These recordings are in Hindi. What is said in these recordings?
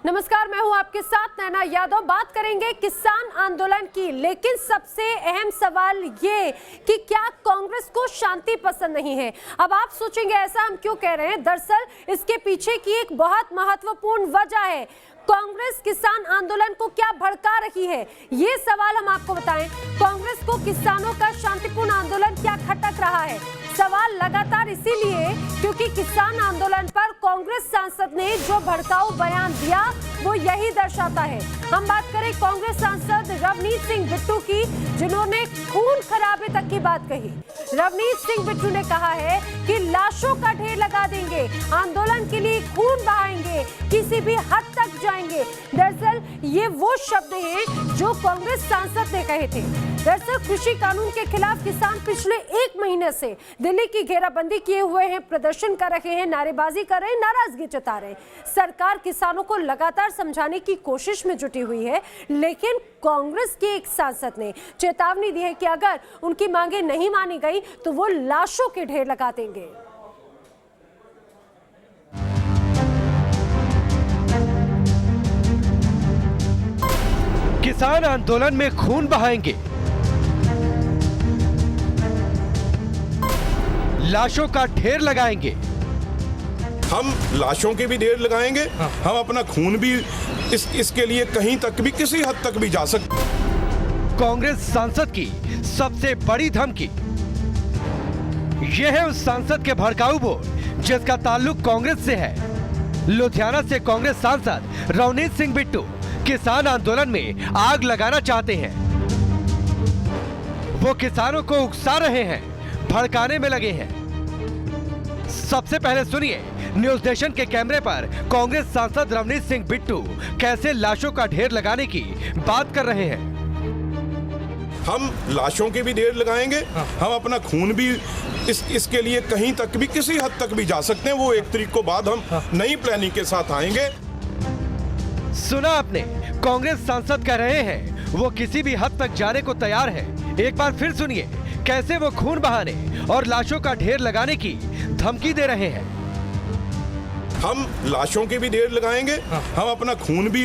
नमस्कार, मैं हूं आपके साथ नैना यादव। बात करेंगे किसान आंदोलन की, लेकिन सबसे अहम सवाल ये कि क्या कांग्रेस को शांति पसंद नहीं है। अब आप सोचेंगे ऐसा हम क्यों कह रहे हैं, दरअसल इसके पीछे की एक बहुत महत्वपूर्ण वजह है। कांग्रेस किसान आंदोलन को क्या भड़का रही है, ये सवाल हम आपको बताएं। कांग्रेस को किसानों का शांतिपूर्ण आंदोलन क्या खटक रहा है? सवाल लगातार इसीलिए क्योंकि किसान आंदोलन पर कांग्रेस सांसद ने जो भड़काऊ बयान दिया वो यही दर्शाता है। हम बात करें कांग्रेस सांसद रवनीत सिंह बिट्टू की, जिन्होंने खून खराबे तक की बात कही। रवनीत सिंह बिट्टू ने कहा है कि लाशों का ढेर लगा देंगे, आंदोलन के लिए खून बहाएंगे, किसी भी हद तक जाएंगे। दरअसल ये वो शब्द हैं जो कांग्रेस सांसद ने कहे थे। दरअसल कृषि कानून के खिलाफ किसान पिछले 1 महीने से दिल्ली की घेराबंदी किए हुए हैं, प्रदर्शन कर रहे हैं, नारेबाजी कर रहे हैं, नाराजगी जता रहे हैं। सरकार किसानों को लगातार समझाने की कोशिश में जुटी हुई है, लेकिन कांग्रेस के एक सांसद ने चेतावनी दी है कि अगर उनकी मांगे नहीं मानी गई तो वो लाशों के ढेर लगा देंगे। किसान आंदोलन में खून बहाएंगे, लाशों का ढेर लगाएंगे। हम लाशों के भी ढेर लगाएंगे, हम अपना खून भी इसके लिए कहीं तक भी, किसी हद तक भी जा सकते। कांग्रेस सांसद की सबसे बड़ी धमकी। यह है उस सांसद के भड़काऊ बोल जिसका ताल्लुक कांग्रेस से है। लुधियाना से कांग्रेस सांसद रवनीत सिंह बिट्टू किसान आंदोलन में आग लगाना चाहते हैं। वो किसानों को उकसा रहे हैं, भड़काने में लगे हैं। सबसे पहले सुनिए न्यूज नेशन के कैमरे पर कांग्रेस सांसद रवनीत सिंह बिट्टू कैसे लाशों का ढेर लगाने की बात कर रहे हैं। हम लाशों के भी ढेर लगाएंगे, हम अपना खून भी इसके लिए कहीं तक भी, किसी हद तक भी जा सकते हैं। वो 1 तारीख को बाद हम नई प्लानिंग के साथ आएंगे। सुना आपने, कांग्रेस सांसद कह रहे हैं वो किसी भी हद तक जाने को तैयार है। एक बार फिर सुनिए कैसे वो खून बहाने और लाशों का ढेर लगाने की धमकी दे रहे हैं। हम लाशों के भी ढेर लगाएंगे, हम अपना खून भी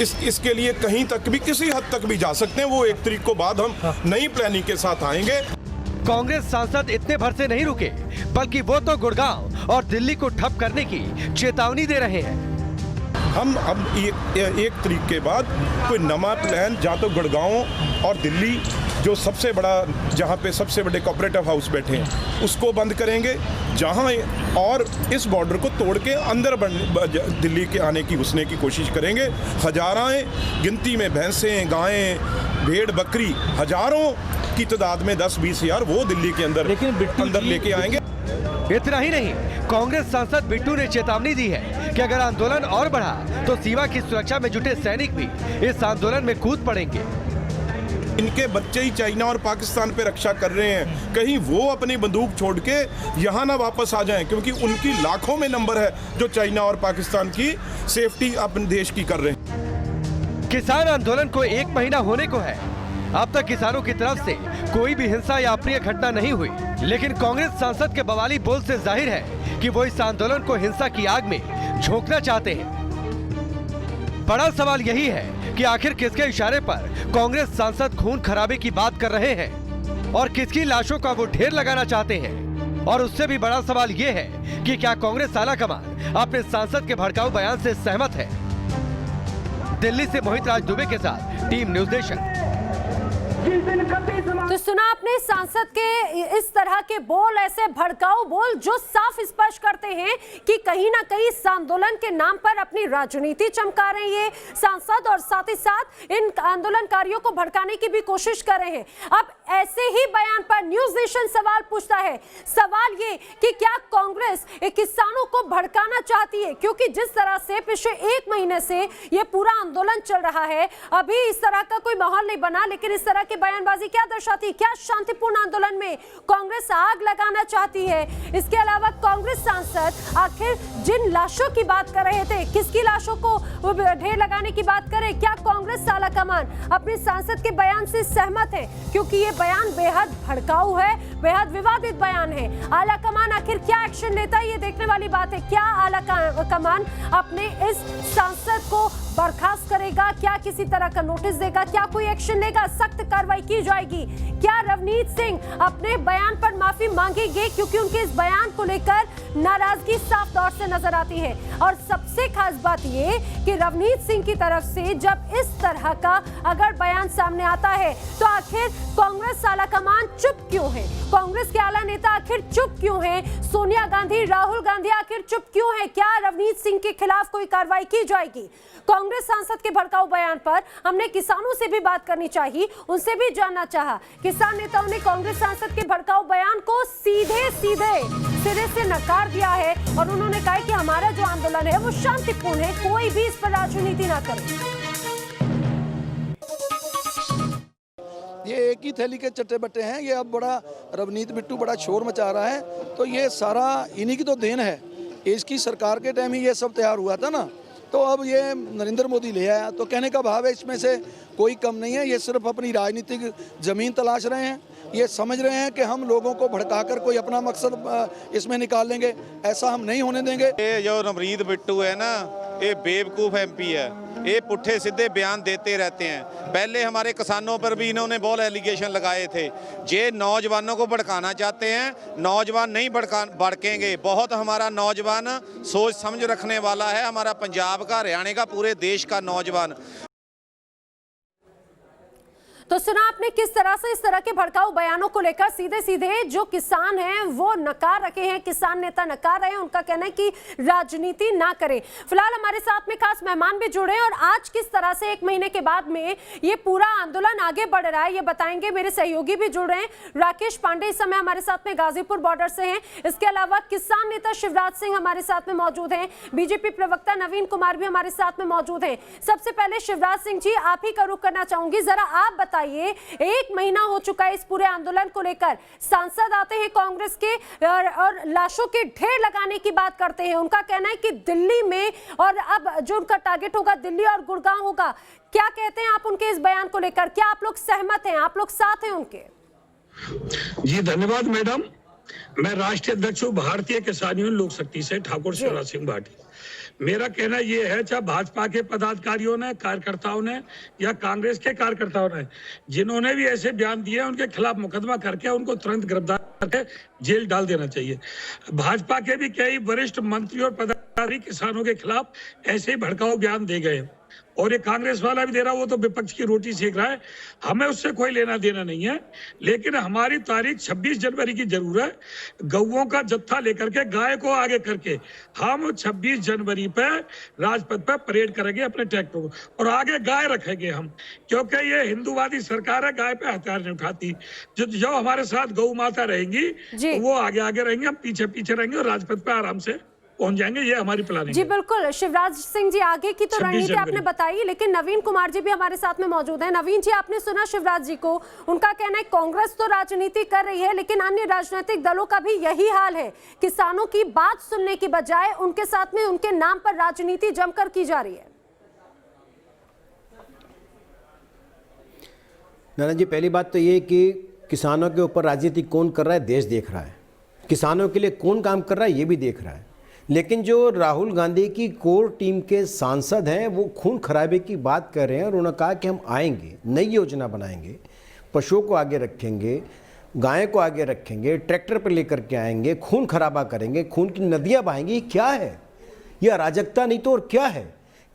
इसके लिए कहीं तक भी, किसी हद तक भी जा सकते हैं। वो 1 तारीख को बाद हम नई प्लानिंग के साथ आएंगे। कांग्रेस सांसद इतने भर से नहीं रुके, बल्कि वो तो गुड़गांव और दिल्ली को ठप करने की चेतावनी दे रहे हैं। हम अब 1 तारीख के बाद कोई नया प्लान, जहाँ तो गुड़गांव और दिल्ली जो सबसे बड़ा, जहाँ पे सबसे बड़े कोऑपरेटिव हाउस बैठे हैं, उसको बंद करेंगे, जहाँ और इस बॉर्डर को तोड़ के अंदर दिल्ली के आने की घुसने की कोशिश करेंगे। हजारों गिनती में भैंसें, गायें, भेड़, बकरी, हजारों की तादाद में 10-20 हजार वो दिल्ली के अंदर लेके आएंगे। इतना ही नहीं, कांग्रेस सांसद बिट्टू ने चेतावनी दी है कि अगर आंदोलन और बढ़ा तो सीमा की सुरक्षा में जुटे सैनिक भी इस आंदोलन में कूद पड़ेंगे। इनके बच्चे ही चाइना और पाकिस्तान पे रक्षा कर रहे हैं, कहीं वो अपनी बंदूक छोड़ के यहाँ ना वापस आ जाएं, क्योंकि उनकी लाखों में नंबर है जो चाइना और पाकिस्तान की सेफ्टी अपने देश की कर रहे हैं। किसान आंदोलन को 1 महीना होने को है। अब तक किसानों की तरफ से कोई भी हिंसा या अप्रिय घटना नहीं हुई, लेकिन कांग्रेस सांसद के बवाली बोल से जाहिर है कि वो इस आंदोलन को हिंसा की आग में झोंकना चाहते हैं। बड़ा सवाल यही है कि आखिर किसके इशारे पर कांग्रेस सांसद खून खराबे की बात कर रहे हैं और किसकी लाशों का वो ढेर लगाना चाहते हैं। और उससे भी बड़ा सवाल ये है कि क्या कांग्रेस आलाकमान अपने सांसद के भड़काऊ बयान से सहमत है। दिल्ली से मोहित राज दुबे के साथ टीम न्यूज नेशन। तो सुना आपने सांसद के इस तरह के बोल, ऐसे भड़काऊ बोल जो साफ स्पष्ट करते हैं कि कहीं ना कहीं इस आंदोलन के नाम पर अपनी राजनीति चमका रहे हैं सांसद, और साथ ही साथ इन आंदोलनकारियों को भड़काने की भी कोशिश कर रहे हैं। अब ऐसे ही बयान पर न्यूज नेशन सवाल पूछता है, सवाल ये कि क्या कांग्रेस किसानों को भड़काना चाहती है, क्योंकि जिस तरह से पिछले 1 महीने से ये पूरा आंदोलन चल रहा है, अभी इस तरह का कोई माहौल नहीं बना, लेकिन इस तरह की बयानबाजी क्या दर्शाती है? क्या शांतिपूर्ण आंदोलन में कांग्रेस आग लगाना चाहती है? इसके अलावा कांग्रेस सांसद आखिर जिन लाशों की बात कर रहे थे, किसकी लाशों को ढेर लगाने की बात करे, क्या कांग्रेस आलाकमान अपने सांसद के बयान से सहमत है? क्योंकि ये बयान बेहद भड़काऊ है, बेहद विवादित बयान है। आलाकमान आखिर क्या एक्शन लेता है, ये देखने वाली बात है। क्या आलाकमान अपने इस सांसद को बर्खास्त करेगा? क्या किसी तरह का नोटिस देगा? क्या कोई एक्शन लेगा? सख्त कार्रवाई की जाएगी? क्या रवनीत सिंह अपने बयान पर माफी मांगेंगे? क्योंकि उनके इस बयान को लेकर नाराजगी साफ तौर से नजर आती है। और सबसे खास बात ये कि रवनीत सिंह की तरफ से जब इस तरह का अगर बयान सामने आता है तो आखिर कांग्रेस आलाकमान चुप क्यों है? कांग्रेस के आला नेता आखिर चुप क्यों है? सोनिया गांधी, राहुल गांधी आखिर चुप क्यों है? क्या रवनीत सिंह के खिलाफ कोई कार्रवाई की जाएगी? कांग्रेस सांसद के भड़काऊ बयान पर हमने किसानों से भी बात करनी चाहिए, उनसे भी जानना चाहा। किसान नेताओं ने कांग्रेस सांसद के भड़काऊ बयान को सीधे सिरे से नकार दिया है और उन्होंने कहा कि हमारा जो आंदोलन है वो शांतिपूर्ण है, कोई भी इस पर राजनीति ना करे। ये एक ही थैली के चट्टे बट्टे हैं। ये अब बड़ा रवनीत बिट्टू बड़ा शोर मचा रहा है, तो ये सारा इन्हीं की तो देन है। इसकी सरकार के टाइम ही ये सब तैयार हुआ था ना, तो अब ये नरेंद्र मोदी ले आया, तो कहने का भाव है इसमें से कोई कम नहीं है। ये सिर्फ अपनी राजनीतिक जमीन तलाश रहे हैं। ये समझ रहे हैं कि हम लोगों को भड़काकर कोई अपना मकसद इसमें निकाल लेंगे, ऐसा हम नहीं होने देंगे। ये जो रवनीत बिट्टू है ना, ये बेवकूफ़ एमपी है। ये पुट्ठे सीधे बयान देते रहते हैं। पहले हमारे किसानों पर भी इन्होंने बहुत एलिगेशन लगाए थे। ये नौजवानों को भड़काना चाहते हैं, नौजवान नहीं भड़केंगे। बहुत हमारा नौजवान सोच समझ रखने वाला है, हमारा पंजाब का, हरियाणा का, पूरे देश का नौजवान। तो सुना आपने किस तरह से इस तरह के भड़काऊ बयानों को लेकर सीधे जो किसान हैं वो नकार रखे हैं, किसान नेता नकार रहे हैं। उनका कहना है कि राजनीति ना करें। फिलहाल हमारे साथ में खास मेहमान भी जुड़े हैं और आज किस तरह से 1 महीने के बाद में ये पूरा आंदोलन आगे बढ़ रहा है ये बताएंगे। मेरे सहयोगी भी जुड़ रहे हैं। राकेश पांडे इस समय हमारे साथ में गाजीपुर बॉर्डर से हैं। इसके अलावा किसान नेता शिवराज सिंह हमारे साथ में मौजूद हैं। बीजेपी प्रवक्ता नवीन कुमार भी हमारे साथ में मौजूद हैं। सबसे पहले शिवराज सिंह जी, आप ही का रुख करना चाहूंगी। जरा आप बताइए, 1 महीना हो चुका है इस पूरे आंदोलन को लेकर, सांसद आते हैं कांग्रेस के और लाशों के ढेर लगाने की बात करते हैं। उनका कहना है कि दिल्ली में, और अब जो उनका टारगेट होगा दिल्ली और गुड़गांव होगा। क्या कहते हैं आप उनके इस बयान को लेकर? क्या आप लोग सहमत हैं, आप लोग साथ हैं उनके? जी धन्यवाद मैडम। मैं राष्ट्रीय अध्यक्ष हूँ भारतीय किसान यूनियन लोक शक्ति से, ठाकुर शिवराज सिंह भाटी। मेरा कहना ये है, चाहे भाजपा के पदाधिकारियों ने, कार्यकर्ताओं ने या कांग्रेस के कार्यकर्ताओं ने, जिन्होंने भी ऐसे बयान दिए उनके खिलाफ मुकदमा करके उनको तुरंत गिरफ्तार करके जेल डाल देना चाहिए। भाजपा के भी कई वरिष्ठ मंत्री और पदाधिकारी किसानों के खिलाफ ऐसे ही भड़काऊ बयान दे गए और ये कांग्रेस वाला भी दे रहा, वो तो विपक्ष की रोटी सेक रहा है। हमें उससे कोई लेना देना नहीं है, लेकिन हमारी तारीख 26 जनवरी की जरूर है। गौओं का जत्था लेकर के, गाय को आगे करके हम 26 जनवरी पे राजपथ पे परेड करेंगे अपने ट्रैक्टर और आगे गाय रखेंगे हम, क्योंकि ये हिंदूवादी सरकार है, गाय पे हथियार नहीं उठाती। जो हमारे साथ गौ माता रहेंगी तो वो आगे आगे रहेंगे, हम पीछे पीछे रहेंगे और राजपथ पे आराम से पहुंच जाएंगे। ये हमारी प्लानिंग जी बिल्कुल। शिवराज सिंह जी, आगे की तो रणनीति आपने बताई, लेकिन नवीन कुमार जी भी हमारे साथ में मौजूद हैं। नवीन जी, आपने सुना शिवराज जी को, उनका कहना है कांग्रेस तो राजनीति कर रही है लेकिन अन्य राजनीतिक दलों का भी यही हाल है। किसानों की बात सुनने की बजाय उनके साथ में उनके नाम पर राजनीति जमकर की जा रही है। नारायण जी, पहली बात तो ये कि किसानों के ऊपर राजनीति कौन कर रहा है देश देख रहा है, किसानों के लिए कौन काम कर रहा है ये भी देख रहा है। लेकिन जो राहुल गांधी की कोर टीम के सांसद हैं वो खून खराबे की बात कर रहे हैं और उन्होंने कहा कि हम आएंगे, नई योजना बनाएंगे, पशुओं को आगे रखेंगे, गाय को आगे रखेंगे, ट्रैक्टर पर लेकर के आएंगे, खून खराबा करेंगे, खून की नदियां बहाएंगे। क्या है ये? अराजकता नहीं तो और क्या है?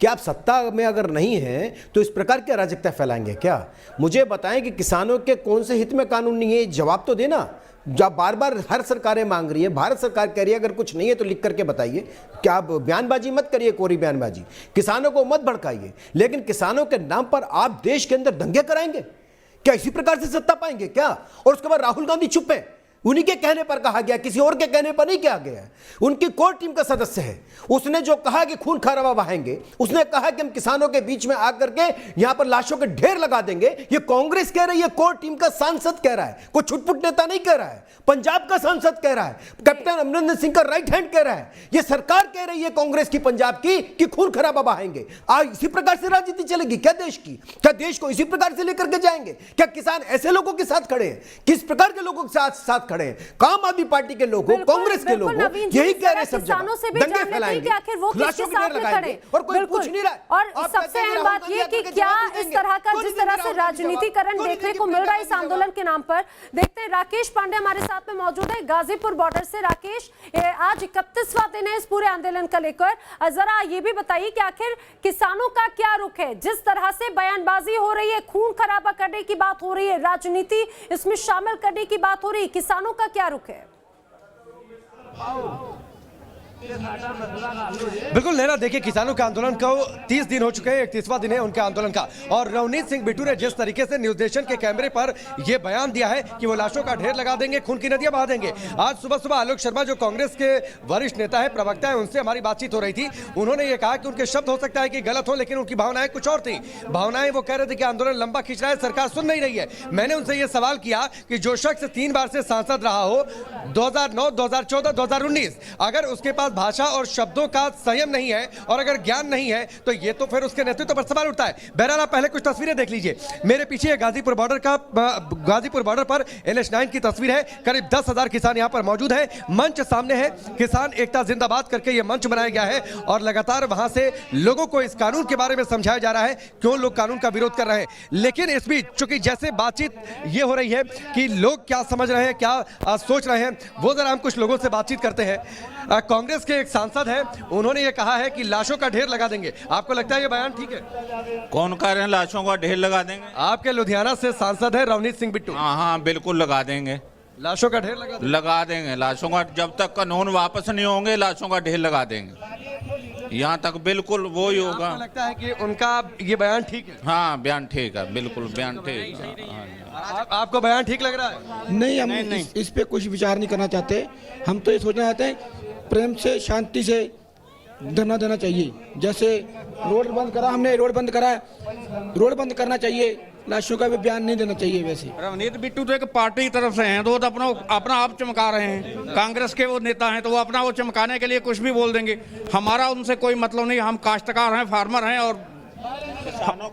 क्या आप सत्ता में अगर नहीं हैं तो इस प्रकार की अराजकता फैलाएंगे क्या? मुझे बताएं कि किसानों के कौन से हित में कानून नहीं है, जवाब तो देना। जब बार बार हर सरकारें मांग रही है, भारत सरकार कह रही है अगर कुछ नहीं है तो लिख करके बताइए। क्या आप बयानबाजी मत करिए, कोरी बयानबाजी, किसानों को मत भड़काइए, लेकिन किसानों के नाम पर आप देश के अंदर दंगे कराएंगे क्या? इसी प्रकार से सत्ता पाएंगे क्या? और उसके बाद राहुल गांधी चुप है। उन्हीं के कहने पर कहा गया, किसी और के कहने पर नहीं किया गया है। उनकी कोर टीम का सदस्य है, उसने जो कहा कि खून खराबा बहाएंगे, उसने कहा कि हम किसानों के बीच में आकर के यहां पर लाशों के ढेर लगा देंगे। ये कांग्रेस कह रही है, कोर टीम का सांसद कह रहा है, कोई छुटपुट नेता नहीं कह रहा है, पंजाब का सांसद कह रहा है, कैप्टन अमरिंदर सिंह का राइट हैंड कह रहा है, ये सरकार कह रही है कांग्रेस की पंजाब की कि खून खराबा बहाएंगे। आज इसी प्रकार से राजनीति चलेगी क्या देश की? क्या देश को इसी प्रकार से लेकर के जाएंगे? क्या किसान ऐसे लोगों के साथ खड़े हैं? किस प्रकार के लोगों के साथ खड़े हैं? आम आदमी पार्टी के लोग, कांग्रेस के लोग यही कह रहे हैं, सब किसानों से भी जानने हैं कि आखिर वो किसके साथ में खड़े हैं, और कोई पूछ नहीं रहा है। और सबसे अहम बात ये कि क्या इस तरह का, जिस तरह से राजनीतिकरण देखने को मिल रहा है इस आंदोलन के नाम पर। देखते हैं, राकेश पांडे हमारे साथ में मौजूद है गाजीपुर बॉर्डर से। राकेश, आज 31वां दिन है इस पूरे आंदोलन का लेकर, जरा ये भी बताइए कि आखिर किसानों का क्या रुख है? जिस तरह से बयानबाजी हो रही है, खून खराबा करने की बात हो रही है, राजनीति इसमें शामिल करने की बात हो रही है, किसानों का क्या रुख है? बिल्कुल नैना, देखिए किसानों के आंदोलन को 30 दिन हो चुके हैं, 31वां दिन है उनके आंदोलन का। और रवनीत सिंह बिट्टू ने जिस तरीके से न्यूज नेशन के कैमरे पर यह बयान दिया है कि वो लाशों का ढेर लगा देंगे, खून की नदियां बहा देंगे। आज सुबह सुबह आलोक शर्मा जो कांग्रेस के वरिष्ठ नेता है, प्रवक्ता है, उनसे हमारी बातचीत हो रही थी। उन्होंने ये कहा कि उनके शब्द हो सकता है कि गलत हो, लेकिन उनकी भावनाएं कुछ और थी। भावनाएं वो कह रहे थे कि आंदोलन लंबा खींच रहा है, सरकार सुन नहीं रही है। मैंने उनसे ये सवाल किया कि जो शख्स 3 बार से सांसद रहा हो, 2009, 2014, 2019, अगर उसके पास भाषा और शब्दों का संयम नहीं है और अगर ज्ञान नहीं है तो ये तो फिर उसके नेतृत्व पर सवाल उठता है। बहरहाल आप पहले कुछ तस्वीरें देख लीजिए। मेरे पीछे गाजीपुर बॉर्डर पर NH9 की तस्वीर है। करीब 10,000 किसान यहां पर मौजूद है। मंच सामने है, किसान एकता जिंदाबाद करके ये मंच बनाया गया है और लगातार वहां से लोगों को इस कानून के बारे में समझाया जा रहा है, क्यों लोग कानून का विरोध कर रहे हैं। लेकिन इस बीच चूंकि जैसे बातचीत ये हो रही है कि लोग क्या समझ रहे हैं, क्या सोच रहे हैं, वो जरा हम कुछ लोगों से बातचीत करते हैं। कांग्रेस के एक सांसद है, उन्होंने ये कहा है कि लाशों का ढेर लगा देंगे। आपको लगता है ये बयान ठीक है? कौन कह रहे हैं लाशों का ढेर लगा देंगे? आपके लुधियाना से सांसद है रवनीत सिंह बिट्टू। हाँ, बिल्कुल लगा देंगे, लाशों का ढेर लगा देंगे। लाशों का, जब तक कानून वापस नहीं होंगे लाशों का ढेर लगा देंगे। यहाँ तक बिल्कुल वो ही होगा। आपको लगता है कि उनका ये बयान ठीक है? हाँ, बयान ठीक है, बिल्कुल बयान ठीक है। आपको बयान ठीक लग रहा है? नहीं, हम इस पे कुछ विचार नहीं करना चाहते। हम तो ये सोचना चाहते हैं प्रेम से, शांति से धरना देना चाहिए। जैसे रोड बंद करा हमने, रोड बंद करा, रोड बंद करना चाहिए, लाशों का भी बयान नहीं देना चाहिए। वैसे रवनीत बिट्टू तो एक पार्टी की तरफ से हैं, तो वो तो अपना आप चमका रहे हैं। कांग्रेस के वो नेता हैं तो वो अपना वो चमकाने के लिए कुछ भी बोल देंगे। हमारा उनसे कोई मतलब नहीं, हम काश्तकार हैं, फार्मर हैं और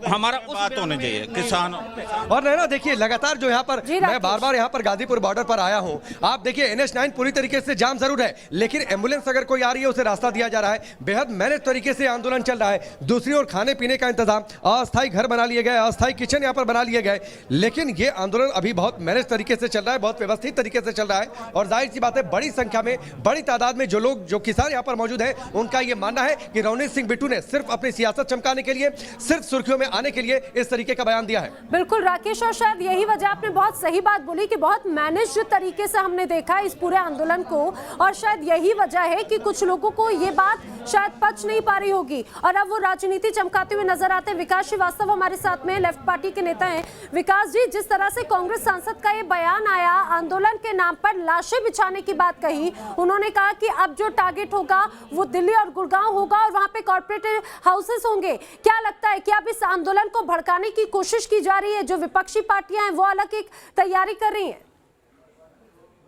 हमारा बात होनी चाहिए किसानों। और नैना देखिए, लगातार जो यहाँ पर मैं बार-बार यहाँ पर गाजीपुर बॉर्डर पर आया हूँ, आप देखिए NH9 पूरी तरीके से जाम जरूर है, लेकिन एम्बुलेंस अगर कोई आ रही है उसे रास्ता दिया जा रहा है। बेहद मैनेज तरीके से आंदोलन चल रहा है। दूसरी ओर खाने पीने का इंतजाम, अस्थायी घर बना लिए गए, अस्थायी किचन यहाँ पर बना लिए गए, लेकिन ये आंदोलन अभी बहुत मैनेज तरीके से चल रहा है, बहुत व्यवस्थित तरीके से चल रहा है। और जाहिर सी बात है, बड़ी संख्या में, बड़ी तादाद में जो किसान यहाँ पर मौजूद है, उनका यह मानना है कि रवनीत सिंह बिट्टू ने सिर्फ अपनी सियासत चमकाने के लिए, सिर्फ सुर्खियों में आने के लिए इस तरीके का बयान दिया है। बिल्कुल राकेश, और शायद यही वजह, आपने बहुत सही बात बोली कि बहुत मैनेज तरीके से हमने देखा इस पूरे आंदोलन को, और शायद यही वजह है कि कुछ लोगों को ये बात शायद पच नहीं पा रही होगी और अब वो राजनीति चमकाते हुए नजर आते हैं। विकास श्रीवास्तव हमारे साथ में, लेफ्ट पार्टी के नेता हैं। विकास जी, जिस तरह से कांग्रेस सांसद का ये बयान आया, आंदोलन के नाम पर लाशें बिछाने की बात कही, उन्होंने कहा कि अब जो टारगेट होगा वो दिल्ली और गुड़गांव होगा और वहां पे कॉर्पोरेट हाउसेस होंगे। क्या लगता है कि अब इस आंदोलन को भड़काने की कोशिश की जा रही है? जो विपक्षी पार्टियां हैं वो अलग एक तैयारी कर रही हैं?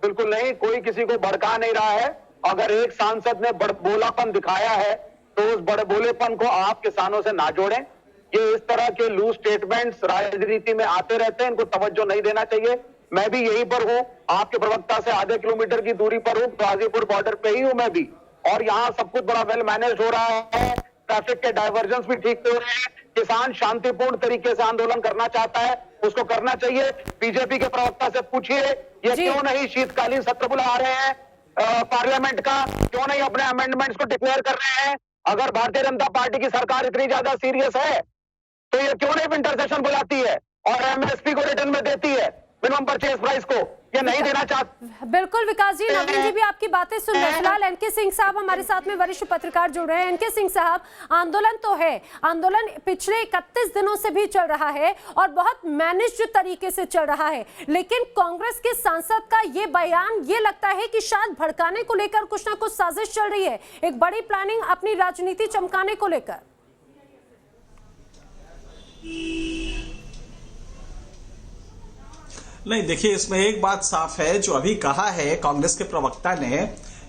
बिल्कुल नहीं, कोई किसी को भड़का नहीं रहा है। अगर एक सांसद ने बड़बोलापन दिखाया है तो उस बड़बोलेपन को आप किसानों से ना जोड़ें। ये इस तरह के लूज स्टेटमेंट्स राजनीति में आते रहते हैं, इनको तवज्जो नहीं देना चाहिए। मैं भी यहीं पर हूं, आपके प्रवक्ता से आधे किलोमीटर की दूरी पर हूं, गाजीपुर बॉर्डर पे ही हूं मैं भी, और यहाँ सब कुछ बड़ा वेल मैनेज हो रहा है। ट्रैफिक के डाइवर्जन भी ठीक हो रहे हैं। किसान शांतिपूर्ण तरीके से आंदोलन करना चाहता है, उसको करना चाहिए। बीजेपी के प्रवक्ता से पूछिए ये क्यों नहीं शीतकालीन सत्र बुला रहे हैं पार्लियामेंट का, क्यों नहीं अपने अमेंडमेंट्स को डिक्लेयर कर रहे हैं। अगर भारतीय जनता पार्टी की सरकार इतनी ज्यादा सीरियस है तो ये क्यों नहीं विंटर सेशन बुलाती है और MSP को रिटर्न में देती है, मिनिमम परचेज प्राइस को। ये नहीं देना चाहते। बिल्कुल विकास जी, नवीन जी भी आपकी बातें सुन रहे हैं। फिलहाल एनके सिंह साहब हमारे साथ में वरिष्ठ पत्रकार जुड़ रहे हैं। एनके सिंह साहब, आंदोलन तो है, आंदोलन पिछले 31 दिनों से भी चल रहा है और बहुत मैनेज्ड तरीके से चल रहा है, लेकिन कांग्रेस के सांसद का ये बयान ये लगता है कि शायद भड़काने को लेकर कुछ ना कुछ साजिश चल रही है, एक बड़ी प्लानिंग अपनी राजनीति चमकाने को लेकर। नहीं, देखिए, इसमें एक बात साफ है, जो अभी कहा है कांग्रेस के प्रवक्ता ने,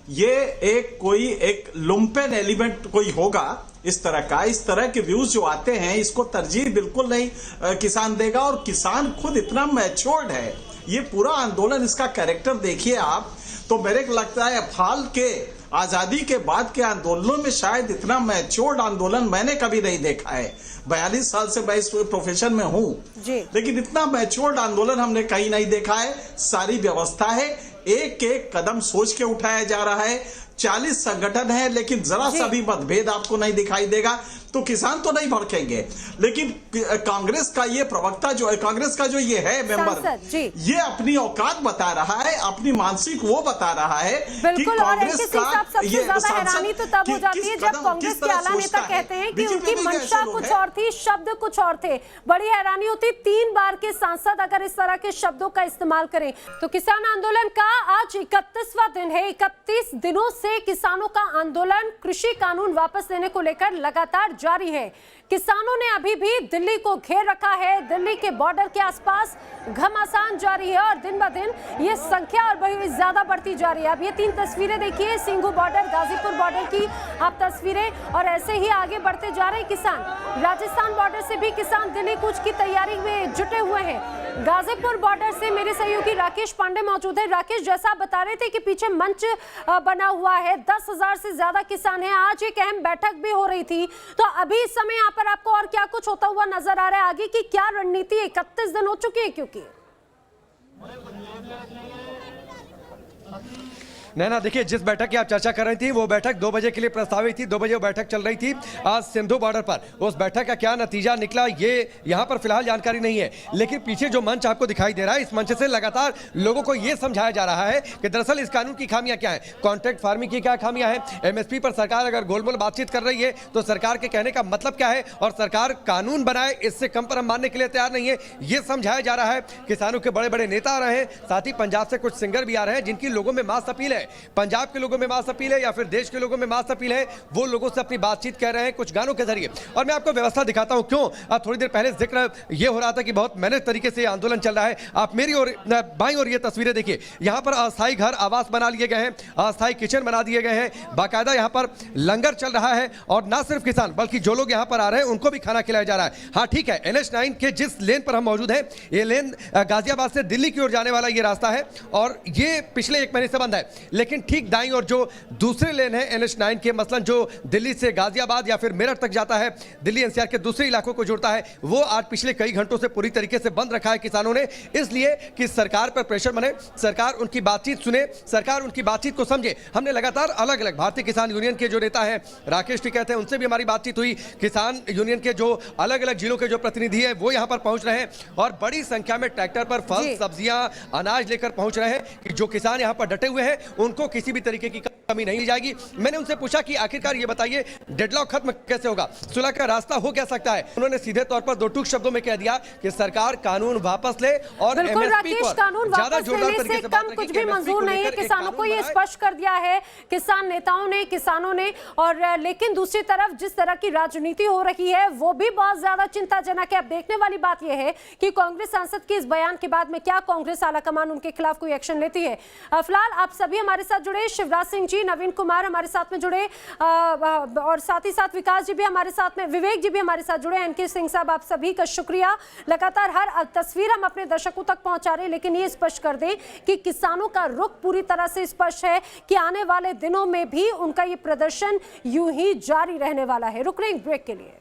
ये एक लुम्पेन एलिमेंट कोई होगा इस तरह का, इस तरह के व्यूज जो आते हैं इसको तरजीह बिल्कुल नहीं किसान देगा। और किसान खुद इतना मैच्योर्ड है, ये पूरा आंदोलन, इसका कैरेक्टर देखिए आप, तो मेरे को लगता है हाल के आजादी के बाद के आंदोलनों में शायद इतना मैच्योर्ड आंदोलन मैंने कभी नहीं देखा है। 42 साल से मैं इस प्रोफेशन में हूं, लेकिन इतना मैच्योर्ड आंदोलन हमने कहीं नहीं देखा है। सारी व्यवस्था है, एक एक कदम सोच के उठाया जा रहा है। 40 संगठन है, लेकिन जरा सा भी मतभेद आपको नहीं दिखाई देगा। तो किसान तो नहीं भड़केंगे, लेकिन कांग्रेस का ये प्रवक्ता जो है, कांग्रेस का जो ये है मेंबर, ये अपनी औकात बता रहा है, अपनी मानसिक वो बता रहा है कि कांग्रेस का सबसे ज्यादा हैरानी तो तब हो जाती है जब कांग्रेस के आला नेता कहते हैं कि उनकी मंशा कुछ और थी, शब्द कुछ और थे। बड़ी हैरानी होती 3 बार के सांसद अगर इस तरह के शब्दों का इस्तेमाल करें। तो किसान आंदोलन का आज 31वां दिन है। 31 दिनों से किसानों का आंदोलन कृषि कानून वापस लेने को लेकर लगातार जारी है। किसानों ने अभी भी दिल्ली को घेर रखा है, दिल्ली के बॉर्डर के आसपास घमासान जारी है और दिन ब दिन ये संख्या और बहुत ज्यादा बढ़ती जा रही है। अब ये 3 तस्वीरें देखिए, सिंघू बॉर्डर, गाजीपुर बॉर्डर की आप तस्वीरें, और ऐसे ही आगे बढ़ते जा रहे किसान। राजस्थान बॉर्डर से भी किसान दिल्ली कूच की तैयारी में जुटे हुए हैं। गाजीपुर बॉर्डर से मेरे सहयोगी राकेश पांडे मौजूद है। राकेश, जैसा आप बता रहे थे कि पीछे मंच बना हुआ है, 10,000 से ज्यादा किसान हैं, आज एक अहम बैठक भी हो रही थी, तो अभी इस समय यहाँ पर आपको और क्या कुछ होता हुआ नजर आ रहा है? आगे की क्या रणनीति? 31 दिन हो चुके हैं क्योंकि नैना, देखिए, जिस बैठक की आप चर्चा कर रही थी वो बैठक 2 बजे के लिए प्रस्तावित थी। 2 बजे वो बैठक चल रही थी आज सिंधु बॉर्डर पर। उस बैठक का क्या नतीजा निकला ये यहाँ पर फिलहाल जानकारी नहीं है, लेकिन पीछे जो मंच आपको दिखाई दे रहा है, इस मंच से लगातार लोगों को ये समझाया जा रहा है कि दरअसल इस कानून की खामियां क्या है, कॉन्ट्रैक्ट फार्मिंग की क्या खामियां हैं, एमएसपी पर सरकार अगर गोलमोल बातचीत कर रही है तो सरकार के कहने का मतलब क्या है, और सरकार कानून बनाए इससे कम पर हम मानने के लिए तैयार नहीं है, ये समझाया जा रहा है। किसानों के बड़े बड़े नेता आ रहे हैं, साथ ही पंजाब से कुछ सिंगर भी आ रहे हैं जिनकी लोगों में मास अपील है, पंजाब के लोगों में मास अपील है या फिर देश के लोगों में मास अपील है। वो लोगों से अपनी बातचीत कर रहे हैं कुछ गानों के जरिए। और मैं आपको व्यवस्था दिखाता हूं क्यों। थोड़ी देर पहले जिक्र ये हो रहा था कि बहुत मैनेज तरीके से आंदोलन चल रहा है। आप मेरी और बाईं और ये तस्वीरें देखिए, यहां पर अस्थायी घर आवास बना लिए गए हैं, अस्थायी किचन बना दिए गए हैं, बाकायदा यहां पर लंगर चल रहा है। और ना सिर्फ किसान बल्कि जो लोग यहां पर आ रहे हैं उनको भी खाना खिलाया जा रहा है। हाँ ठीक है, NH9 के जिस लेन पर हम मौजूद हैं, ये लेन गाजियाबाद से दिल्ली की ओर जाने वाला ये रास्ता है और ये पिछले 1 महीने से बंद है। लेकिन ठीक दाईं और जो दूसरे लेन है NH9 के, मसलन जो दिल्ली से गाजियाबाद या फिर मेरठ तक जाता है, दिल्ली NCR के दूसरे इलाकों को जोड़ता है, वो आज पिछले कई घंटों से पूरी तरीके से बंद रखा है किसानों ने, इसलिए कि सरकार पर प्रेशर बने, सरकार उनकी बातचीत सुने, सरकार उनकी बातचीत को समझे। हमने लगातार अलग अलग भारतीय किसान यूनियन के जो नेता हैं, राकेश टिकैत हैं, उनसे भी हमारी बातचीत हुई। किसान यूनियन के जो अलग अलग जिलों के जो प्रतिनिधि है वो यहां पर पहुंच रहे हैं और बड़ी संख्या में ट्रैक्टर पर फल, सब्जियां, अनाज लेकर पहुंच रहे हैं कि जो किसान यहां पर डटे हुए हैं उनको किसी भी तरीके की कमी नहीं ली जाएगी। मैंने उनसे पूछा कि आखिरकार ये बताइए डेडलॉक खत्म कैसे होगा, सुलह का रास्ता हो क्या सकता है। उन्होंने सीधे तौर पर 2 टूक शब्दों में कह दिया कि सरकार कानून वापस ले और एमएसपी पर ज्यादा जोरदार तरीके से बात रखी, कुछ भी मंजूर नहीं है। किसानों को ये स्पष्ट कर दिया है किसान नेताओं ने, किसानों ने। और लेकिन दूसरी तरफ जिस तरह की राजनीति हो रही है वो भी बहुत ज्यादा चिंताजनक है। अब देखने वाली बात यह है कि कांग्रेस सांसद के इस बयान के बाद में क्या कांग्रेस आलाकमान उनके खिलाफ कोई एक्शन लेती है। फिलहाल आप सभी हमारे साथ जुड़े, शिवराज सिंह जी, नवीन कुमार हमारे साथ में जुड़े और साथ ही साथ विकास जी भी हमारे साथ में, विवेक जी भी हमारे साथ जुड़े। एनके सिंह साहब, आप सभी का शुक्रिया। लगातार हर तस्वीर हम अपने दर्शकों तक पहुंचा रहे हैं, लेकिन ये स्पष्ट कर दें कि किसानों का रुख पूरी तरह से स्पष्ट है कि आने वाले दिनों में भी उनका ये प्रदर्शन यूं ही जारी रहने वाला है। रुक रहे हैं ब्रेक के लिए।